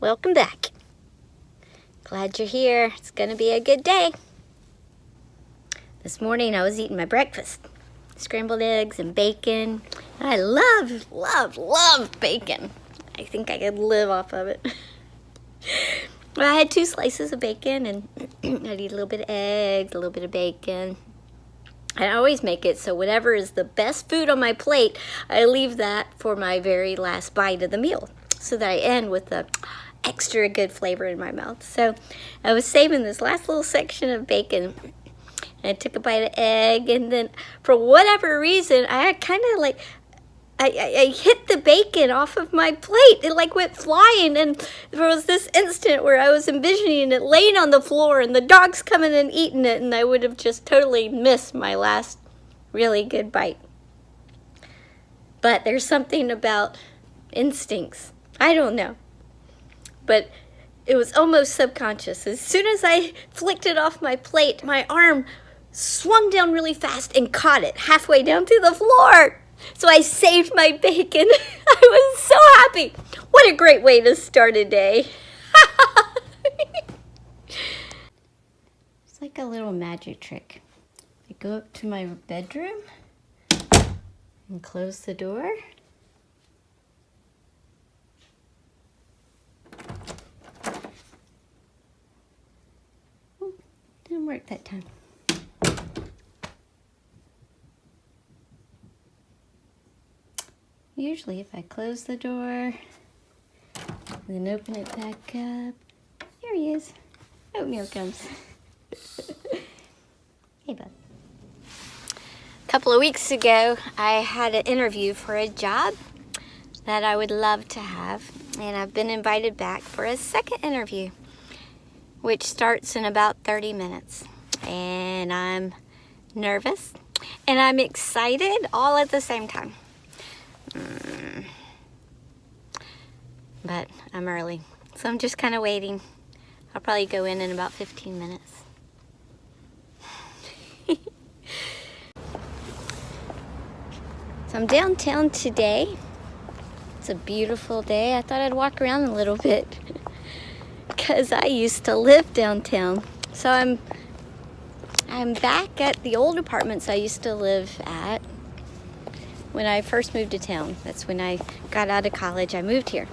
Welcome back. Glad you're here. It's gonna be a good day. This morning I was eating my breakfast. Scrambled eggs and bacon. I love bacon. I think I could live off of it. Well, I had 2 slices of bacon and I'd eat a little bit of eggs, a little bit of bacon. I always make it so whatever is the best food on my plate, I leave that for my very last bite of the meal so that I end with the extra good flavor in my mouth. So I was saving this last little section of bacon. And I took a bite of egg, and then for whatever reason, I kind of like, I hit the bacon off of my plate. It like went flying, and there was this instant where I was envisioning it laying on the floor and the dogs coming and eating it, and I would have just totally missed my last really good bite. But there's something about instincts. I don't know. But it was almost subconscious. As soon as I flicked it off my plate, my arm swung down really fast and caught it halfway down to the floor. So I saved my bacon. I was so happy. What a great way to start a day. It's like a little magic trick. I go up to my bedroom and close the door. Didn't work that time. Usually if I close the door and then open it back up, there he is. Oatmeal comes. Hey, bud. A couple of weeks ago, I had an interview for a job that I would love to have, and I've been invited back for a second interview, which starts in about 30 minutes. And I'm nervous and I'm excited all at the same time. But I'm early, so I'm just kind of waiting. I'll probably go in about 15 minutes. So I'm downtown today. It's a beautiful day. I thought I'd walk around a little bit because I used to live downtown. So I'm back at the old apartments I used to live at when I first moved to town. That's when I got out of college. I moved here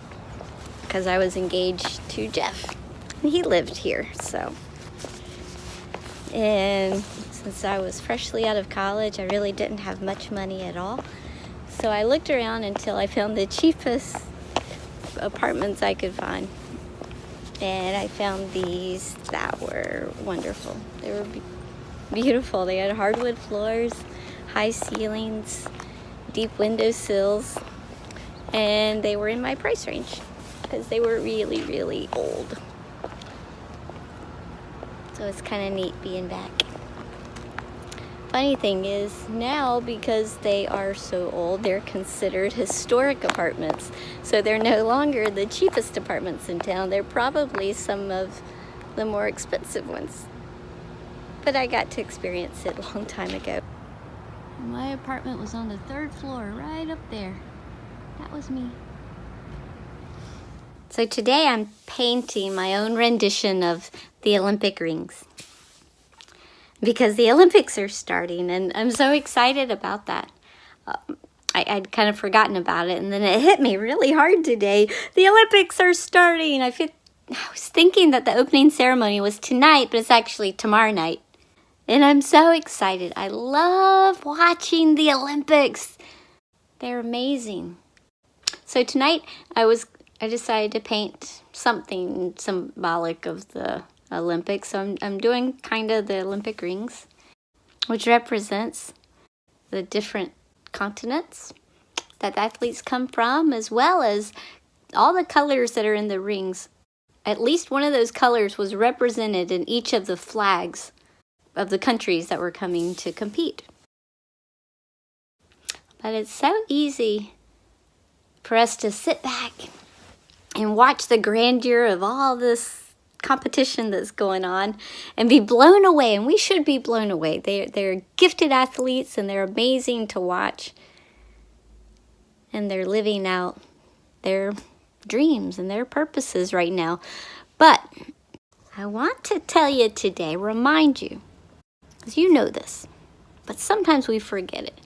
because I was engaged to Jeff, and he lived here. And since I was freshly out of college, I really didn't have much money at all. So I looked around until I found the cheapest apartments I could find. And I found these that were wonderful. They were beautiful. They had hardwood floors, high ceilings, deep window sills, and they were in my price range because they were really, really old. So it's kind of neat being back. Funny thing is, now because they are so old, they're considered historic apartments. So they're no longer the cheapest apartments in town. They're probably some of the more expensive ones. But I got to experience it a long time ago. My apartment was on the 3rd floor, right up there. That was me. So today I'm painting my own rendition of the Olympic rings, because the Olympics are starting, and I'm so excited about that. I'd kind of forgotten about it, and then it hit me really hard today. The Olympics are starting. I was thinking that the opening ceremony was tonight, but it's actually tomorrow night. And I'm so excited. I love watching the Olympics. They're amazing. So tonight I decided to paint something symbolic of the Olympics. So I'm doing kind of the Olympic rings, which represents the different continents that the athletes come from, as well as all the colors that are in the rings. At least one of those colors was represented in each of the flags of the countries that were coming to compete. But it's so easy for us to sit back and watch the grandeur of all this competition that's going on and be blown away, and we should be blown away. They're gifted athletes, and they're amazing to watch, and they're living out their dreams and their purposes right now. But I want to tell you today, remind you, because you know this, but sometimes we forget it,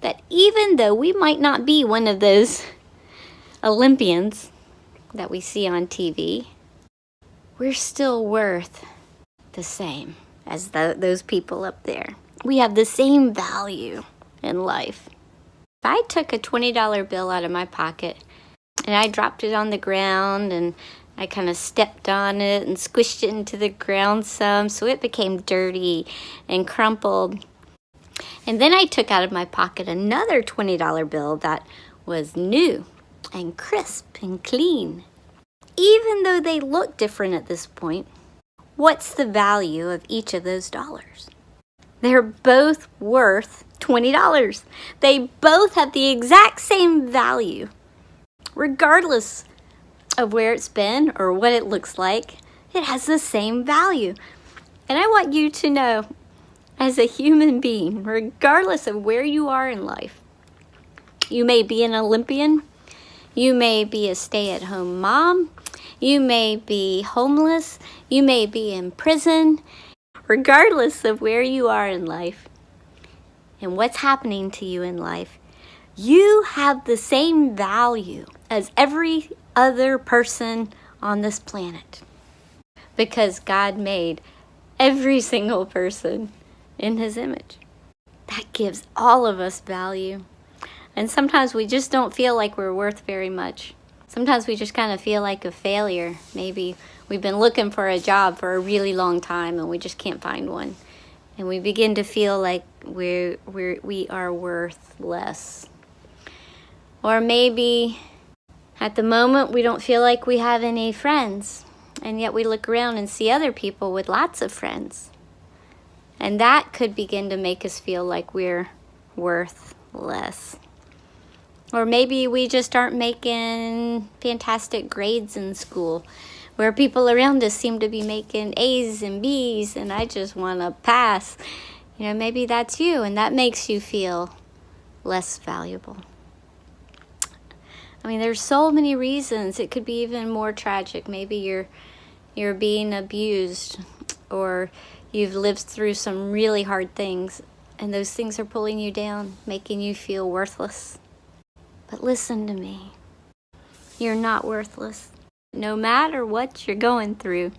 that even though we might not be one of those Olympians that we see on TV, we're still worth the same as those people up there. We have the same value in life. If I took a $20 bill out of my pocket and I dropped it on the ground and I kind of stepped on it and squished it into the ground some so it became dirty and crumpled, and then I took out of my pocket another $20 bill that was new and crisp and clean. Even though they look different at this point, what's the value of each of those dollars? They're both worth $20. They both have the exact same value, regardless of where it's been or what it looks like. It has the same value. And I want you to know, as a human being, regardless of where you are in life, you may be an Olympian, you may be a stay-at-home mom, you may be homeless, you may be in prison. Regardless of where you are in life and what's happening to you in life, you have the same value as every other person on this planet, because God made every single person in His image. That gives all of us value. And sometimes we just don't feel like we're worth very much. Sometimes we just kind of feel like a failure. Maybe we've been looking for a job for a really long time and we just can't find one. And we begin to feel like we are worth less. Or maybe at the moment we don't feel like we have any friends, and yet we look around and see other people with lots of friends. And that could begin to make us feel like we're worth less. Or maybe we just aren't making fantastic grades in school, where people around us seem to be making A's and B's, and I just want to pass. Maybe that's you, and that makes you feel less valuable. There's so many reasons. It could be even more tragic. Maybe you're being abused, or you've lived through some really hard things, and those things are pulling you down, making you feel worthless. But listen to me. You're not worthless. No matter what you're going through,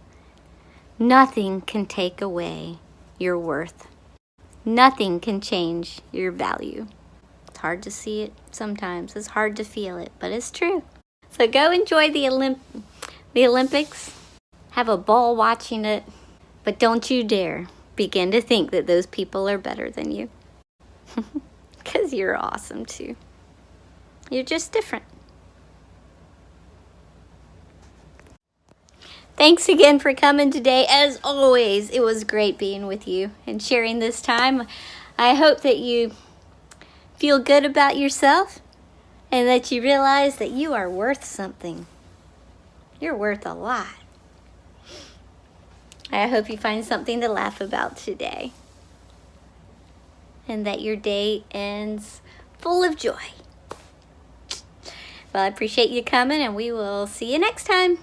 nothing can take away your worth. Nothing can change your value. It's hard to see it sometimes. It's hard to feel it, but it's true. So go enjoy the Olympics. Have a ball watching it. But don't you dare begin to think that those people are better than you. Because you're awesome too. You're just different. Thanks again for coming today. As always, it was great being with you and sharing this time. I hope that you feel good about yourself and that you realize that you are worth something. You're worth a lot. I hope you find something to laugh about today, and that your day ends full of joy. Well, I appreciate you coming, and we will see you next time.